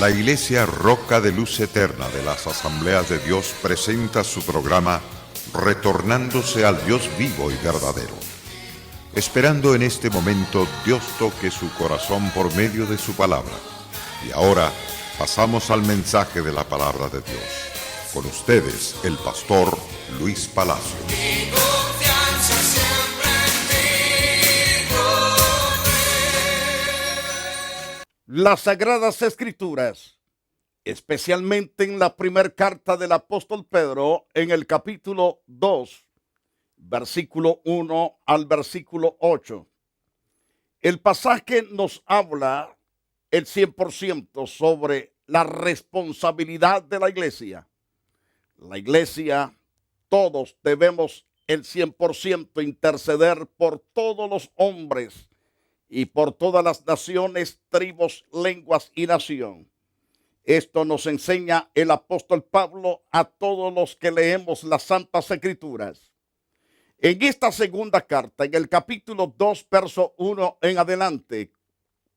La Iglesia Roca de Luz Eterna de las Asambleas de Dios presenta su programa Retornándose al Dios vivo y verdadero. Esperando en este momento Dios toque su corazón por medio de su palabra. Y ahora pasamos al mensaje de la palabra de Dios. Con ustedes, el pastor Luis Palacio. Mi confianza siempre en ti, Las Sagradas Escrituras, especialmente en la primera carta del apóstol Pedro, en el capítulo 2, versículo 1 al versículo 8. El pasaje nos habla el 100% sobre la responsabilidad de la iglesia. La iglesia, todos debemos el 100% interceder por todos los hombres y por todas las naciones, tribus, lenguas y nación. Esto nos enseña el apóstol Pablo a todos los que leemos las Santas Escrituras. En esta segunda carta, en el capítulo 2, verso 1 en adelante,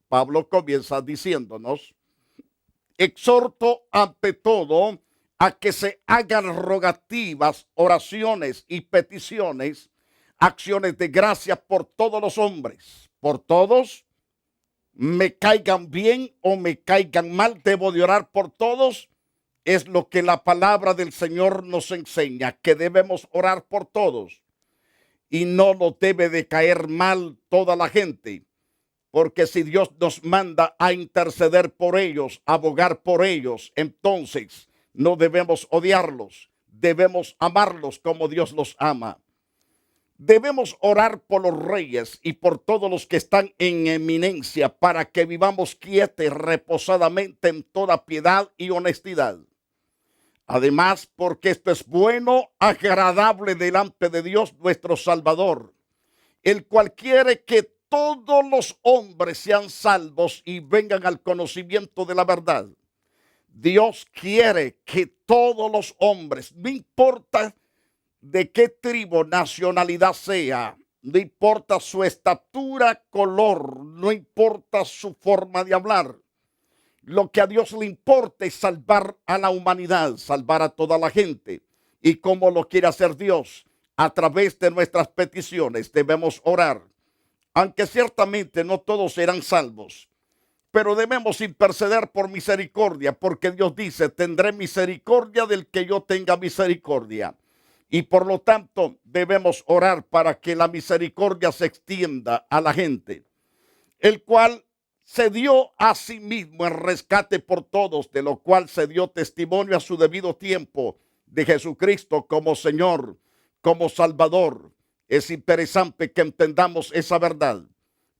Pablo comienza diciéndonos: exhorto ante todo a que se hagan rogativas, oraciones y peticiones, acciones de gracia por todos los hombres, por todos, me caigan bien o me caigan mal, debo de orar por todos. Es lo que la palabra del Señor nos enseña, que debemos orar por todos. Y no nos debe de caer mal toda la gente, porque si Dios nos manda a interceder por ellos, a abogar por ellos, entonces no debemos odiarlos, debemos amarlos como Dios los ama. Debemos orar por los reyes y por todos los que están en eminencia para que vivamos quietos y reposadamente en toda piedad y honestidad. Además, porque esto es bueno, agradable delante de Dios nuestro Salvador, el cual quiere que todos los hombres sean salvos y vengan al conocimiento de la verdad. Dios quiere que todos los hombres, no importa de qué tribu, nacionalidad sea, no importa su estatura, color, no importa su forma de hablar. Lo que a Dios le importa es salvar a la humanidad, salvar a toda la gente. Y como lo quiere hacer Dios, a través de nuestras peticiones debemos orar. Aunque ciertamente no todos serán salvos, pero debemos interceder por misericordia, porque Dios dice: tendré misericordia del que yo tenga misericordia. Y por lo tanto debemos orar para que la misericordia se extienda a la gente, el cual se dio a sí mismo en rescate por todos, de lo cual se dio testimonio a su debido tiempo de Jesucristo como Señor, como Salvador. Es interesante que entendamos esa verdad.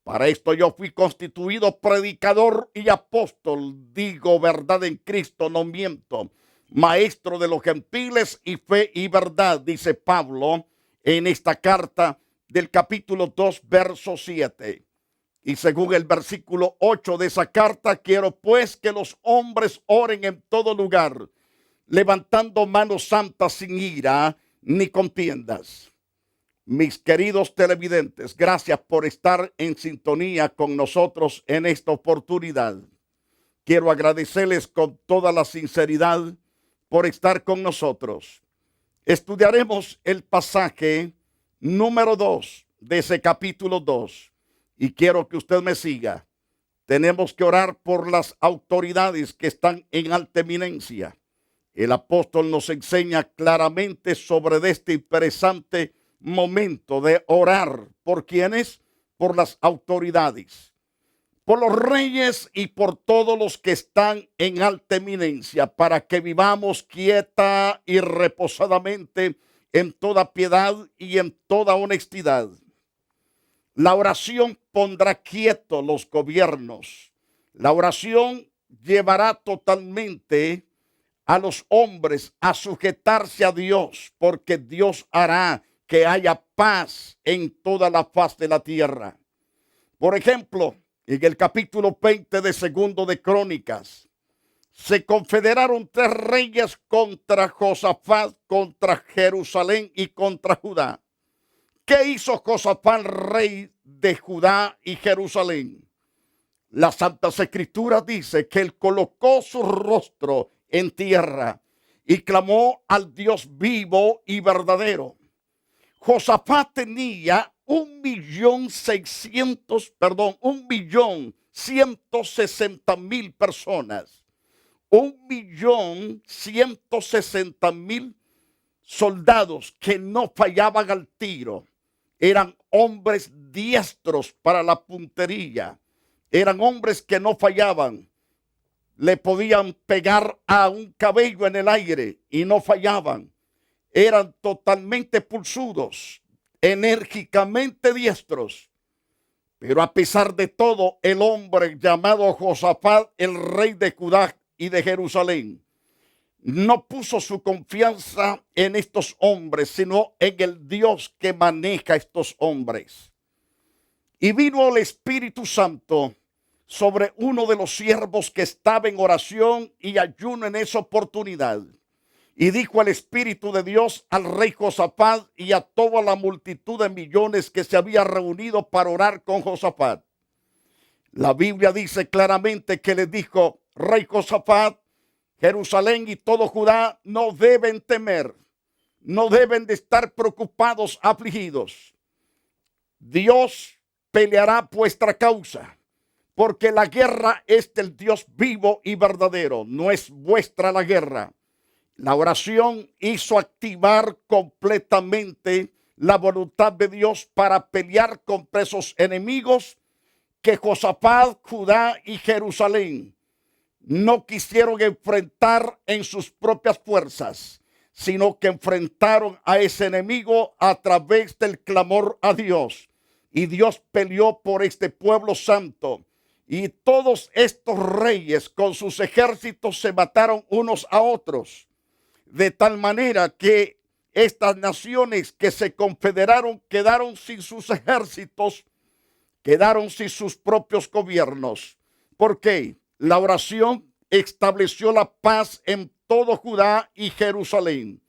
Para esto yo fui constituido predicador y apóstol, digo verdad en Cristo, no miento, maestro de los gentiles y fe y verdad, dice Pablo en esta carta del capítulo 2, verso 7. Y según el versículo 8 de esa carta, quiero pues que los hombres oren en todo lugar, levantando manos santas sin ira ni contiendas. Mis queridos televidentes, gracias por estar en sintonía con nosotros en esta oportunidad. Quiero agradecerles con toda la sinceridad por estar con nosotros. Estudiaremos el pasaje número 2 de ese capítulo 2 y quiero que usted me siga. Tenemos que orar por las autoridades que están en alta eminencia. El apóstol nos enseña claramente sobre este interesante momento de orar. ¿Por quiénes? Por las autoridades, por los reyes y por todos los que están en alta eminencia, para que vivamos quieta y reposadamente en toda piedad y en toda honestidad. La oración pondrá quietos los gobiernos. La oración llevará totalmente a los hombres a sujetarse a Dios, porque Dios hará que haya paz en toda la faz de la tierra. Por ejemplo, en el capítulo 20 de Segundo de Crónicas, se confederaron 3 reyes contra Josafat, contra Jerusalén y contra Judá. ¿Qué hizo Josafat, rey de Judá y Jerusalén? La Santa Escritura dice que él colocó su rostro en tierra y clamó al Dios vivo y verdadero. Josafat tenía 1.160.000 personas. 1.160.000 soldados que no fallaban al tiro. Eran hombres diestros para la puntería. Eran hombres que no fallaban. Le podían pegar a un cabello en el aire y no fallaban. Eran totalmente pulsudos, enérgicamente diestros. Pero a pesar de todo, el hombre llamado Josafat, el rey de Judá y de Jerusalén, no puso su confianza en estos hombres, sino en el Dios que maneja estos hombres. Y vino el Espíritu Santo sobre uno de los siervos que estaba en oración y ayuno en esa oportunidad. Y dijo el Espíritu de Dios al rey Josafat y a toda la multitud de millones que se había reunido para orar con Josafat. La Biblia dice claramente que le dijo: rey Josafat, Jerusalén y todo Judá no deben temer, no deben de estar preocupados, afligidos. Dios peleará vuestra causa, porque la guerra es del Dios vivo y verdadero, no es vuestra la guerra. La oración hizo activar completamente la voluntad de Dios para pelear contra esos enemigos que Josafat, Judá y Jerusalén no quisieron enfrentar en sus propias fuerzas, sino que enfrentaron a ese enemigo a través del clamor a Dios. Y Dios peleó por este pueblo santo. Y todos estos reyes con sus ejércitos se mataron unos a otros. De tal manera que estas naciones que se confederaron quedaron sin sus ejércitos, quedaron sin sus propios gobiernos. ¿Por qué? La oración estableció la paz en todo Judá y Jerusalén.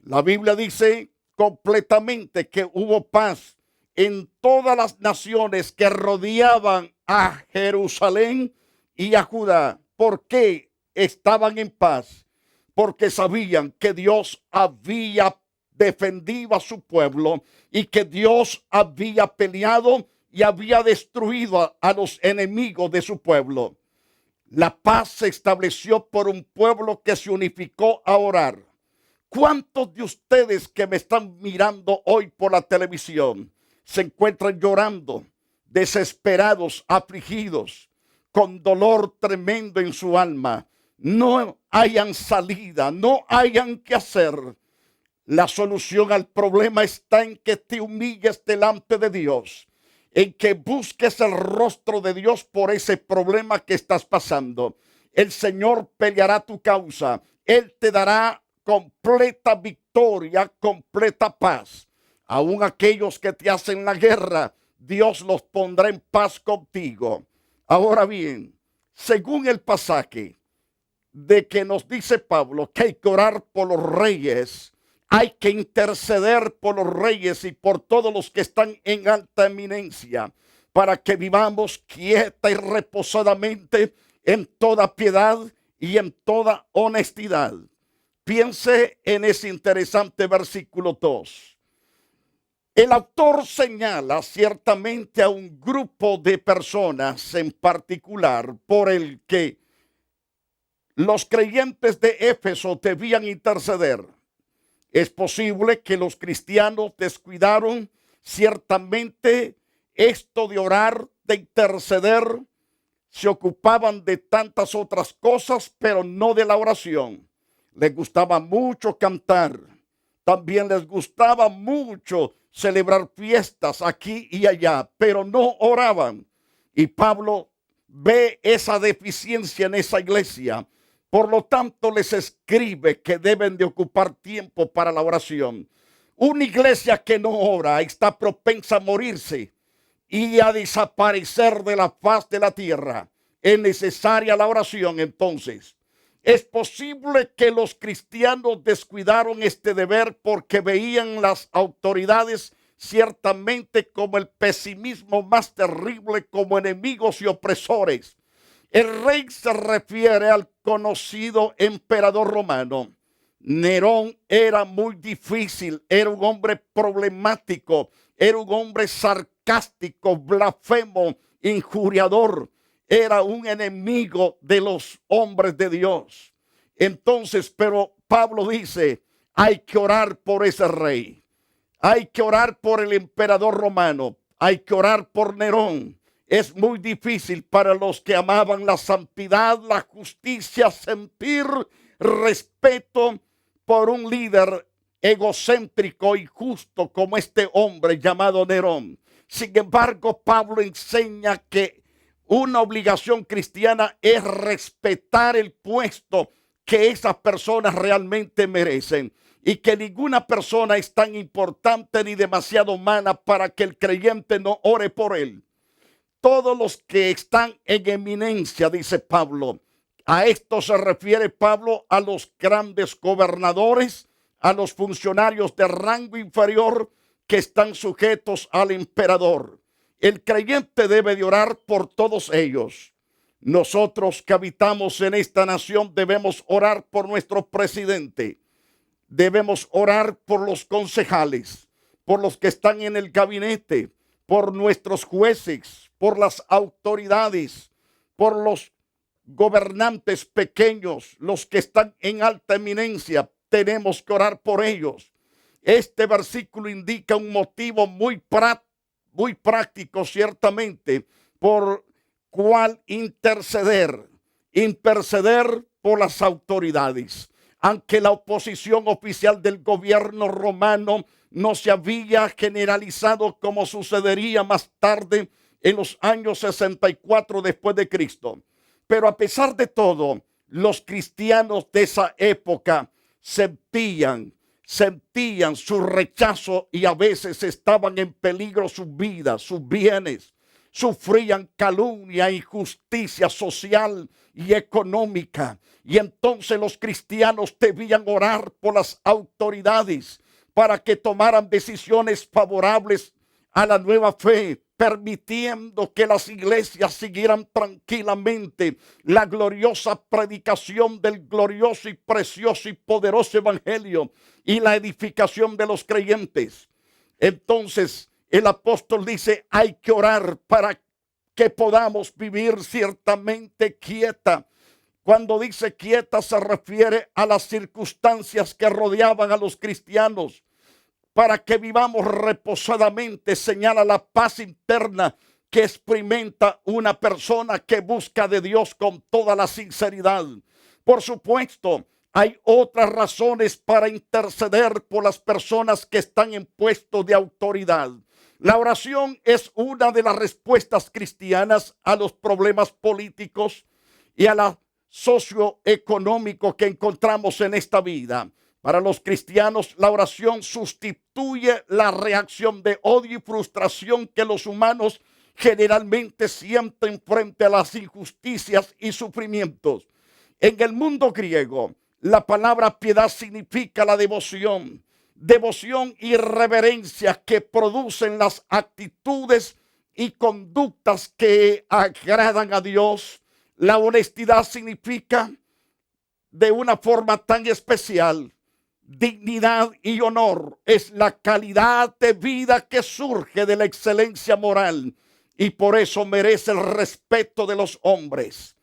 La Biblia dice completamente que hubo paz en todas las naciones que rodeaban a Jerusalén y a Judá. ¿Por qué estaban en paz? Porque sabían que Dios había defendido a su pueblo y que Dios había peleado y había destruido a los enemigos de su pueblo. La paz se estableció por un pueblo que se unificó a orar. ¿Cuántos de ustedes que me están mirando hoy por la televisión se encuentran llorando, desesperados, afligidos, con dolor tremendo en su alma? No hayan salida, no hayan que hacer. La solución al problema está en que te humilles delante de Dios, en que busques el rostro de Dios por ese problema que estás pasando. El Señor peleará tu causa. Él te dará completa victoria, completa paz. Aún aquellos que te hacen la guerra, Dios los pondrá en paz contigo. Ahora bien, según el pasaje de que nos dice Pablo que hay que orar por los reyes, hay que interceder por los reyes y por todos los que están en alta eminencia, para que vivamos quieta y reposadamente en toda piedad y en toda honestidad. Piense en ese interesante versículo 2. El autor señala ciertamente a un grupo de personas en particular por el que los creyentes de Éfeso debían interceder. Es posible que los cristianos descuidaron ciertamente esto de orar, de interceder. Se ocupaban de tantas otras cosas, pero no de la oración. Les gustaba mucho cantar. También les gustaba mucho celebrar fiestas aquí y allá, pero no oraban. Y Pablo ve esa deficiencia en esa iglesia. Por lo tanto, les escribe que deben de ocupar tiempo para la oración. Una iglesia que no ora está propensa a morirse y a desaparecer de la faz de la tierra. Es necesaria la oración entonces. Es posible que los cristianos descuidaron este deber porque veían las autoridades ciertamente como el pesimismo más terrible, como enemigos y opresores. El rey se refiere al conocido emperador romano. Nerón era muy difícil, era un hombre problemático, era un hombre sarcástico, blasfemo, injuriador, era un enemigo de los hombres de Dios. Entonces, pero Pablo dice, hay que orar por ese rey, hay que orar por el emperador romano, hay que orar por Nerón. Es muy difícil para los que amaban la santidad, la justicia, sentir respeto por un líder egocéntrico y justo como este hombre llamado Nerón. Sin embargo, Pablo enseña que una obligación cristiana es respetar el puesto que esas personas realmente merecen, y que ninguna persona es tan importante ni demasiado humana para que el creyente no ore por él. Todos los que están en eminencia, dice Pablo, a esto se refiere Pablo a los grandes gobernadores, a los funcionarios de rango inferior que están sujetos al emperador. El creyente debe de orar por todos ellos. Nosotros que habitamos en esta nación debemos orar por nuestro presidente. Debemos orar por los concejales, por los que están en el gabinete, por nuestros jueces, por las autoridades, por los gobernantes pequeños, los que están en alta eminencia. Tenemos que orar por ellos. Este versículo indica un motivo muy práctico, ciertamente, por cuál interceder por las autoridades. Aunque la oposición oficial del gobierno romano no se había generalizado como sucedería más tarde en los años 64 después de Cristo. Pero a pesar de todo, los cristianos de esa época sentían su rechazo y a veces estaban en peligro sus vidas, sus bienes. Sufrían calumnia, injusticia social y económica. Y entonces los cristianos debían orar por las autoridades para que tomaran decisiones favorables a la nueva fe, permitiendo que las iglesias siguieran tranquilamente la gloriosa predicación del glorioso y precioso y poderoso evangelio y la edificación de los creyentes. Entonces el apóstol dice, hay que orar para que podamos vivir ciertamente quieta. Cuando dice quieta se refiere a las circunstancias que rodeaban a los cristianos. Para que vivamos reposadamente, señala la paz interna que experimenta una persona que busca de Dios con toda la sinceridad. Por supuesto, hay otras razones para interceder por las personas que están en puestos de autoridad. La oración es una de las respuestas cristianas a los problemas políticos y a la socioeconómico que encontramos en esta vida. Para los cristianos, la oración sustituye la reacción de odio y frustración que los humanos generalmente sienten frente a las injusticias y sufrimientos. En el mundo griego, la palabra piedad significa la devoción y reverencia que producen las actitudes y conductas que agradan a Dios. La honestidad significa de una forma tan especial dignidad y honor. Es la calidad de vida que surge de la excelencia moral y por eso merece el respeto de los hombres.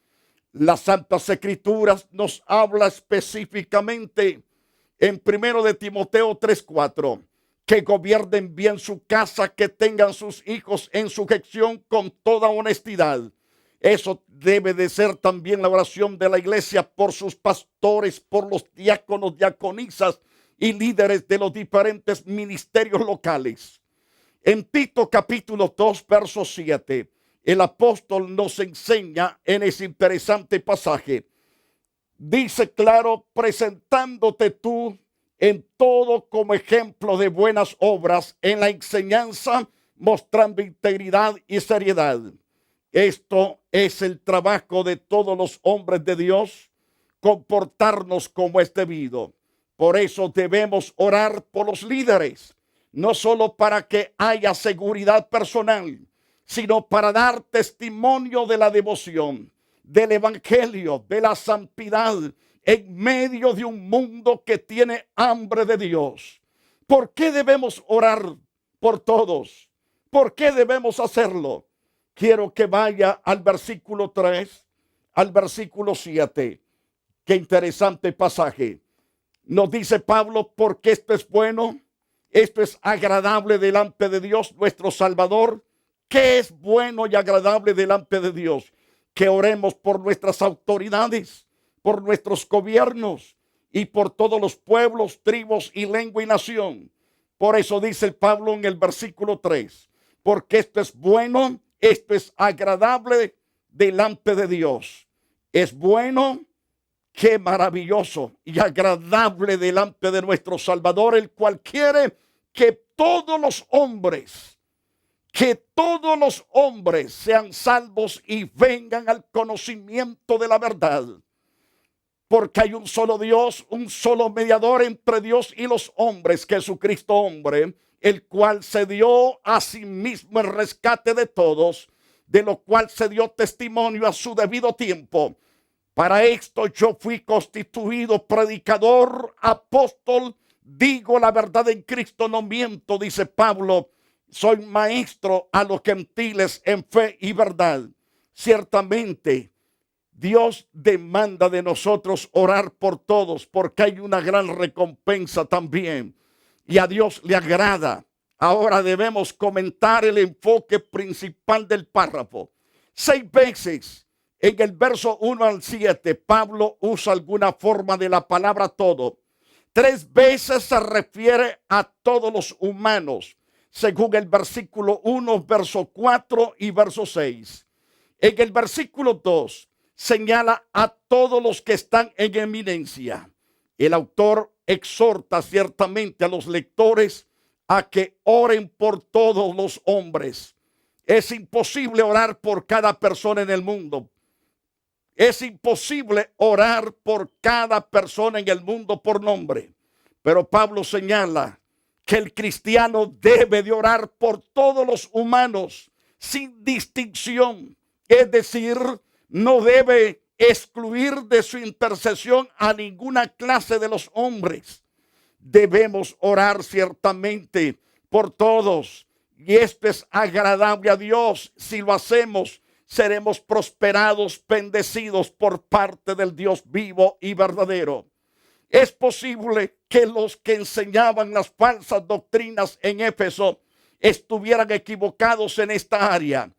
Las Santas Escrituras nos habla específicamente en 1 de Timoteo 3:4 que gobiernen bien su casa, que tengan sus hijos en sujeción con toda honestidad. Eso debe de ser también la oración de la iglesia por sus pastores, por los diáconos, diaconisas y líderes de los diferentes ministerios locales. En Tito capítulo 2, verso 7, el apóstol nos enseña en ese interesante pasaje. Dice claro, presentándote tú en todo como ejemplo de buenas obras, en la enseñanza, mostrando integridad y seriedad. Esto es el trabajo de todos los hombres de Dios, comportarnos como es debido. Por eso debemos orar por los líderes. no solo para que haya seguridad personal, sino para dar testimonio de la devoción, del evangelio, de la santidad, en medio de un mundo que tiene hambre de Dios. ¿Por qué debemos orar por todos? ¿Por qué debemos hacerlo? Quiero que vaya al versículo 3, al versículo 7. Qué interesante pasaje. Nos dice Pablo, porque esto es bueno, esto es agradable delante de Dios nuestro Salvador. ¿Qué es bueno y agradable delante de Dios? Que oremos por nuestras autoridades, por nuestros gobiernos y por todos los pueblos, tribus y lengua y nación. Por eso dice Pablo en el versículo 3, porque esto es bueno, esto es agradable delante de Dios. Es bueno, qué maravilloso y agradable delante de nuestro Salvador, el cual quiere que todos los hombres sean salvos y vengan al conocimiento de la verdad. Porque hay un solo Dios, un solo mediador entre Dios y los hombres, Jesucristo hombre, el cual se dio a sí mismo el rescate de todos, de lo cual se dio testimonio a su debido tiempo. Para esto yo fui constituido predicador, apóstol, digo la verdad en Cristo, no miento, dice Pablo. Soy maestro a los gentiles en fe y verdad. Ciertamente, Dios demanda de nosotros orar por todos, porque hay una gran recompensa también. Y a Dios le agrada. Ahora debemos comentar el enfoque principal del párrafo. 6 veces en el verso 1 al 7, Pablo usa alguna forma de la palabra todo. 3 veces se refiere a todos los humanos, según el versículo 1, verso 4 y verso 6. En el versículo 2 señala a todos los que están en eminencia. El autor exhorta ciertamente a los lectores a que oren por todos los hombres. Es imposible orar por cada persona en el mundo. Es imposible orar por cada persona en el mundo por nombre. Pero Pablo señala que el cristiano debe de orar por todos los humanos sin distinción. Es decir, no debe excluir de su intercesión a ninguna clase de los hombres. Debemos orar ciertamente por todos. Y esto es agradable a Dios. Si lo hacemos, seremos prosperados, bendecidos por parte del Dios vivo y verdadero. Es posible que los que enseñaban las falsas doctrinas en Éfeso estuvieran equivocados en esta área.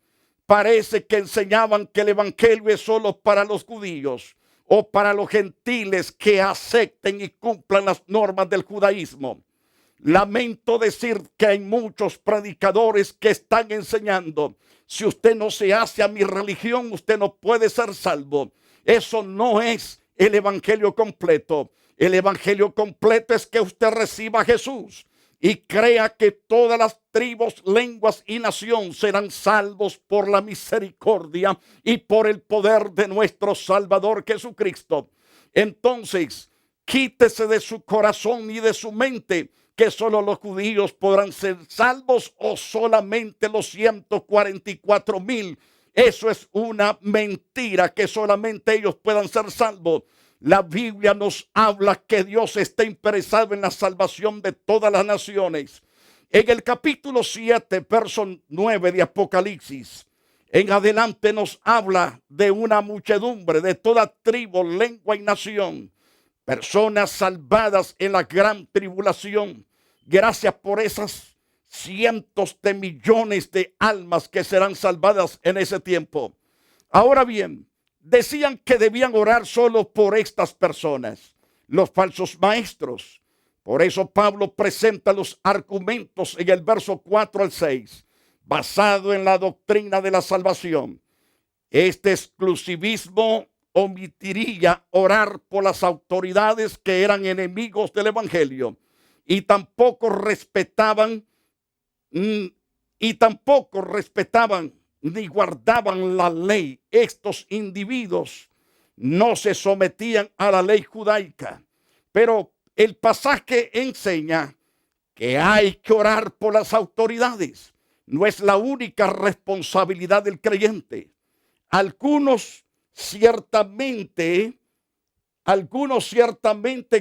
Parece que enseñaban que el evangelio es solo para los judíos o para los gentiles que acepten y cumplan las normas del judaísmo. Lamento decir que hay muchos predicadores que están enseñando: si usted no se hace a mi religión, usted no puede ser salvo. Eso no es el evangelio completo. El evangelio completo es que usted reciba a Jesús y crea que todas las tribus, lenguas y nación serán salvos por la misericordia y por el poder de nuestro Salvador Jesucristo. Entonces, quítese de su corazón y de su mente que solo los judíos podrán ser salvos o solamente los 144,000. Eso es una mentira, que solamente ellos puedan ser salvos. La Biblia nos habla que Dios está interesado en la salvación de todas las naciones. En el capítulo 7, verso 9 de Apocalipsis, en adelante nos habla de una muchedumbre de toda tribu, lengua y nación. Personas salvadas en la gran tribulación. Gracias por esas cientos de millones de almas que serán salvadas en ese tiempo. Ahora bien, decían que debían orar solo por estas personas, los falsos maestros. Por eso Pablo presenta los argumentos en el verso 4 al 6, basado en la doctrina de la salvación. Este exclusivismo omitiría orar por las autoridades que eran enemigos del evangelio y tampoco respetaban ni guardaban la ley. Estos individuos no se sometían a la ley judaica. Pero el pasaje enseña que hay que orar por las autoridades. No es la única responsabilidad del creyente. Algunos ciertamente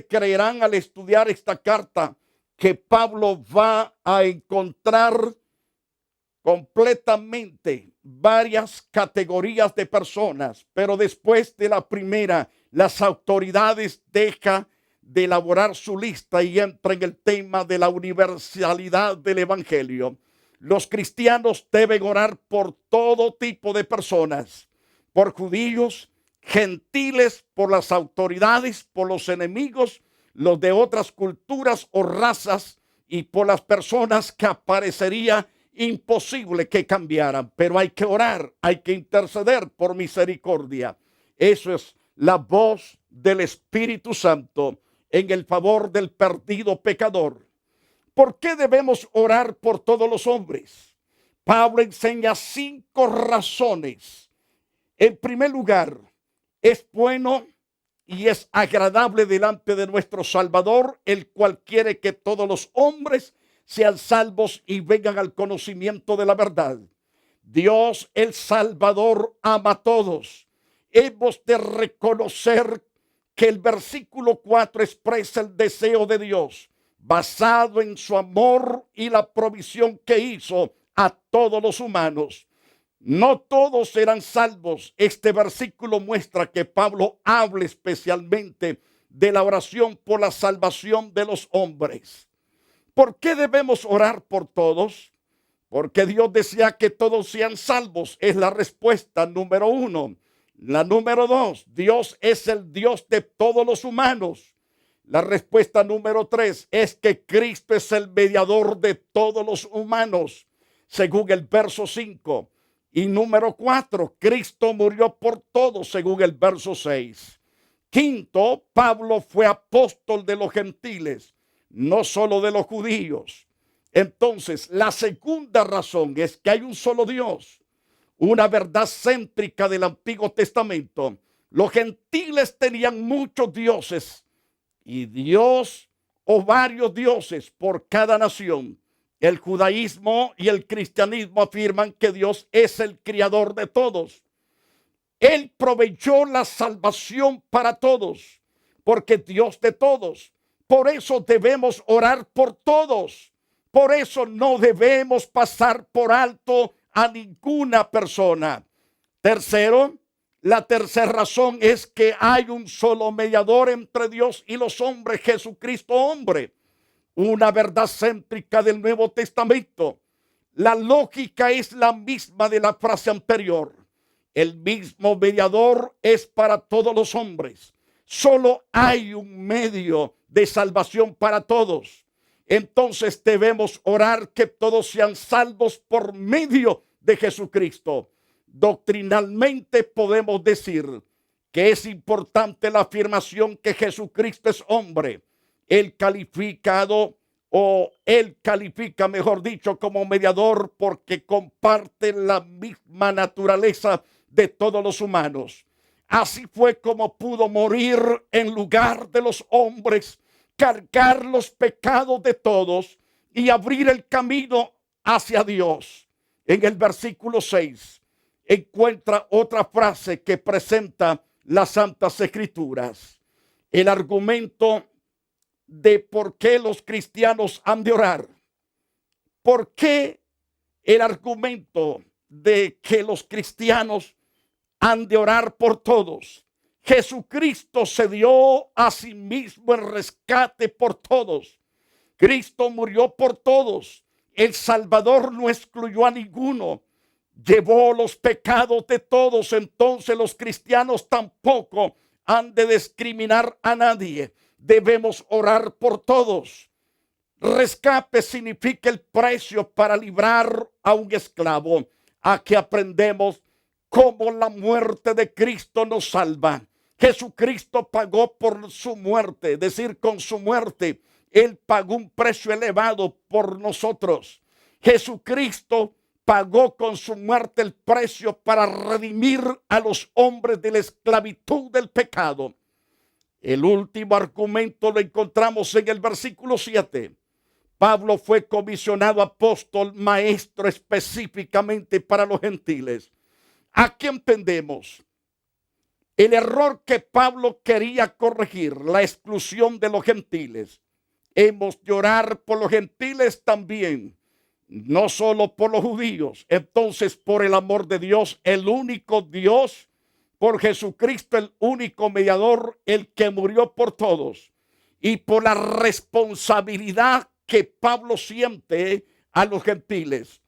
creerán al estudiar esta carta que Pablo va a encontrar completamente varias categorías de personas, pero después de la primera, las autoridades dejan de elaborar su lista y entra en el tema de la universalidad del evangelio. Los cristianos deben orar por todo tipo de personas, por judíos, gentiles, por las autoridades, por los enemigos, los de otras culturas o razas y por las personas que aparecería imposible que cambiaran. Pero hay que orar, hay que interceder por misericordia. Eso es la voz del Espíritu Santo en el favor del perdido pecador. ¿Por qué debemos orar por todos los hombres? Pablo enseña 5 razones. En primer lugar, es bueno y es agradable delante de nuestro Salvador, el cual quiere que todos los hombres sean salvos y vengan al conocimiento de la verdad. Dios el Salvador ama a todos. Hemos de reconocer que el versículo 4 expresa el deseo de Dios, basado en su amor y la provisión que hizo a todos los humanos. No todos serán salvos. Este versículo muestra que Pablo habla especialmente de la oración por la salvación de los hombres. ¿Por qué debemos orar por todos? Porque Dios desea que todos sean salvos. Es la respuesta número 1. La número 2, Dios es el Dios de todos los humanos. La respuesta número 3 es que Cristo es el mediador de todos los humanos, según el verso 5. Y número 4, Cristo murió por todos, según el verso 6. Quinto, Pablo fue apóstol de los gentiles, no solo de los judíos. Entonces, la segunda razón es que hay un solo Dios, una verdad céntrica del Antiguo Testamento. Los gentiles tenían muchos dioses y Dios o varios dioses por cada nación. El judaísmo y el cristianismo afirman que Dios es el creador de todos. Él proveyó la salvación para todos, porque Dios de todos. Por eso debemos orar por todos. Por eso no debemos pasar por alto a ninguna persona. Tercero, la tercera razón es que hay un solo mediador entre Dios y los hombres, Jesucristo hombre. Una verdad céntrica del Nuevo Testamento. La lógica es la misma de la frase anterior. El mismo mediador es para todos los hombres. Solo hay un medio de salvación para todos. Entonces debemos orar que todos sean salvos por medio de Jesucristo. Doctrinalmente podemos decir que es importante la afirmación que Jesucristo es hombre. Él califica, mejor dicho, como mediador porque comparte la misma naturaleza de todos los humanos. Así fue como pudo morir en lugar de los hombres, cargar los pecados de todos y abrir el camino hacia Dios. En el versículo 6 encuentra otra frase que presenta las Santas Escrituras. El argumento de por qué los cristianos han de orar. ¿Por qué el argumento de que los cristianos han de orar por todos? Jesucristo se dio a sí mismo en rescate por todos. Cristo murió por todos. El Salvador no excluyó a ninguno. Llevó los pecados de todos. Entonces los cristianos tampoco han de discriminar a nadie. Debemos orar por todos. Rescate significa el precio para librar a un esclavo. Aquí aprendemos cómo la muerte de Cristo nos salva. Jesucristo pagó por su muerte, es decir, con su muerte, Él pagó un precio elevado por nosotros. Jesucristo pagó con su muerte el precio para redimir a los hombres de la esclavitud del pecado. El último argumento lo encontramos en el versículo 7. Pablo fue comisionado apóstol, maestro específicamente para los gentiles. Aquí entendemos el error que Pablo quería corregir, la exclusión de los gentiles. Hemos de orar por los gentiles también, no solo por los judíos. Entonces, por el amor de Dios, el único Dios, por Jesucristo, el único mediador, el que murió por todos, y por la responsabilidad que Pablo siente a los gentiles.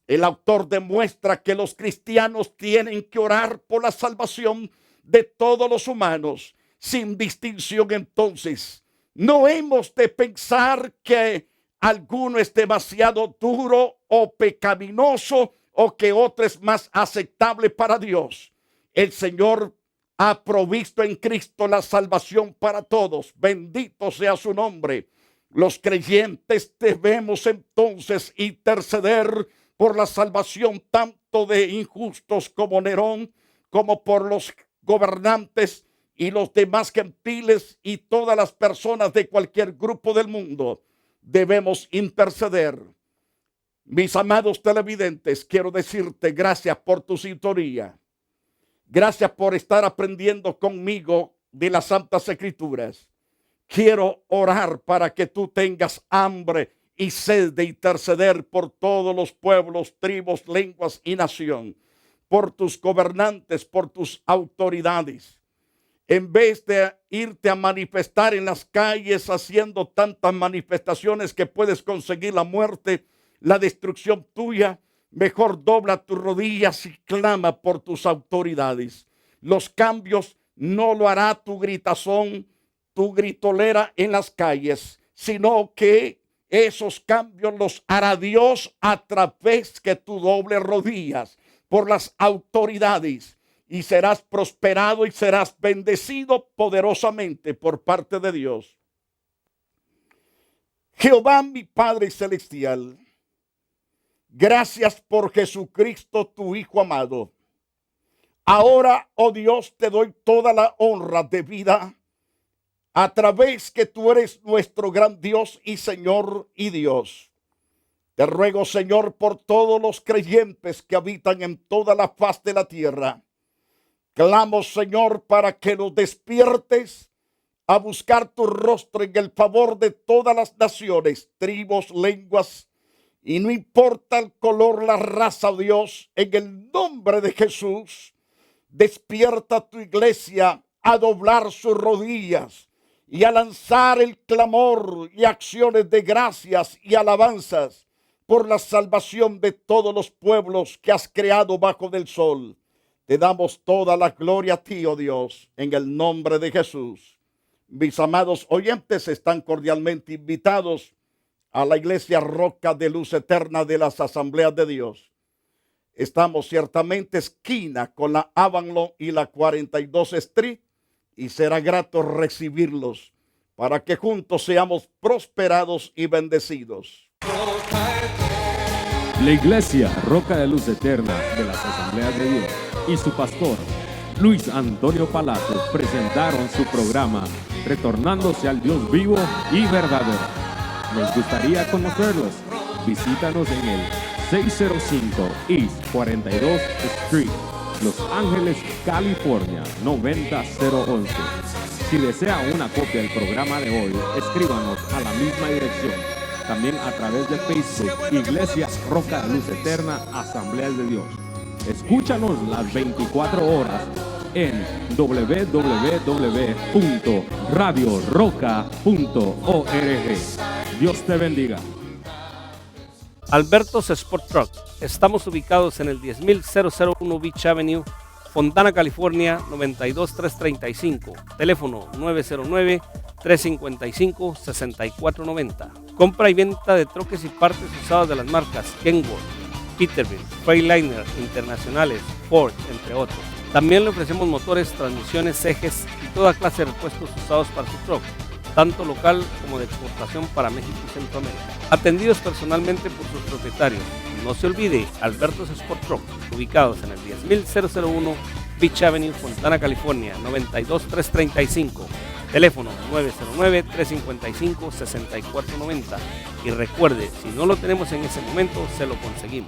El autor demuestra que los cristianos tienen que orar por la salvación de todos los humanos, sin distinción. Entonces, no hemos de pensar que alguno es demasiado duro o pecaminoso o que otro es más aceptable para Dios. El Señor ha provisto en Cristo la salvación para todos. Bendito sea su nombre. Los creyentes debemos entonces interceder por la salvación tanto de injustos como Nerón, como por los gobernantes y los demás gentiles y todas las personas de cualquier grupo del mundo. Debemos interceder. Mis amados televidentes, quiero decirte gracias por tu sintonía. Gracias por estar aprendiendo conmigo de las Santas Escrituras. Quiero orar para que tú tengas hambre y sed de interceder por todos los pueblos, tribus, lenguas y nación, por tus gobernantes, por tus autoridades. En vez de irte a manifestar en las calles haciendo tantas manifestaciones que puedes conseguir la muerte, la destrucción tuya, mejor dobla tus rodillas y clama por tus autoridades. Los cambios no lo hará tu gritazón, tu gritolera en las calles, sino que esos cambios los hará Dios a través que tú dobles rodillas por las autoridades, y serás prosperado y serás bendecido poderosamente por parte de Dios. Jehová, mi Padre celestial, gracias por Jesucristo, tu Hijo amado. Ahora, oh Dios, te doy toda la honra debida a través que tú eres nuestro gran Dios y Señor y Dios. Te ruego, Señor, por todos los creyentes que habitan en toda la faz de la tierra. Clamo, Señor, para que los despiertes a buscar tu rostro en el favor de todas las naciones, tribus, lenguas, y no importa el color, la raza, oh Dios, en el nombre de Jesús, despierta tu iglesia a doblar sus rodillas y a lanzar el clamor y acciones de gracias y alabanzas por la salvación de todos los pueblos que has creado bajo del sol. Te damos toda la gloria a ti, oh Dios, en el nombre de Jesús. Mis amados oyentes están cordialmente invitados a la iglesia Roca de Luz Eterna de las Asambleas de Dios. Estamos ciertamente esquina con la Avalon y la 42 Street, y será grato recibirlos para que juntos seamos prosperados y bendecidos. La iglesia Roca de Luz Eterna de las Asambleas de Dios y su pastor Luis Antonio Palacio presentaron su programa Retornándose al Dios vivo y verdadero. Nos gustaría conocerlos. Visítanos en el 605 East 42 Street, Los Ángeles, California 90011. Si desea una copia del programa de hoy, escríbanos a la misma dirección. También a través de Facebook, Iglesia Roca de Luz Eterna, Asambleas de Dios. Escúchanos las 24 horas en www.radioroca.org. Dios te bendiga. Alberto's Sport Truck. Estamos ubicados en el 10001 Beach Avenue, Fontana, California 92335. Teléfono 909-355-6490. Compra y venta de troques y partes usadas de las marcas Kenworth, Peterbilt, Freightliner, Internacionales, Ford, entre otros. También le ofrecemos motores, transmisiones, ejes y toda clase de repuestos usados para su truck, tanto local como de exportación para México y Centroamérica. Atendidos personalmente por sus propietarios. No se olvide, Alberto's Sport Truck, ubicados en el 10001 Beach Avenue, Fontana, California 92335. Teléfono 909-355-6490. Y recuerde, si no lo tenemos en ese momento, se lo conseguimos.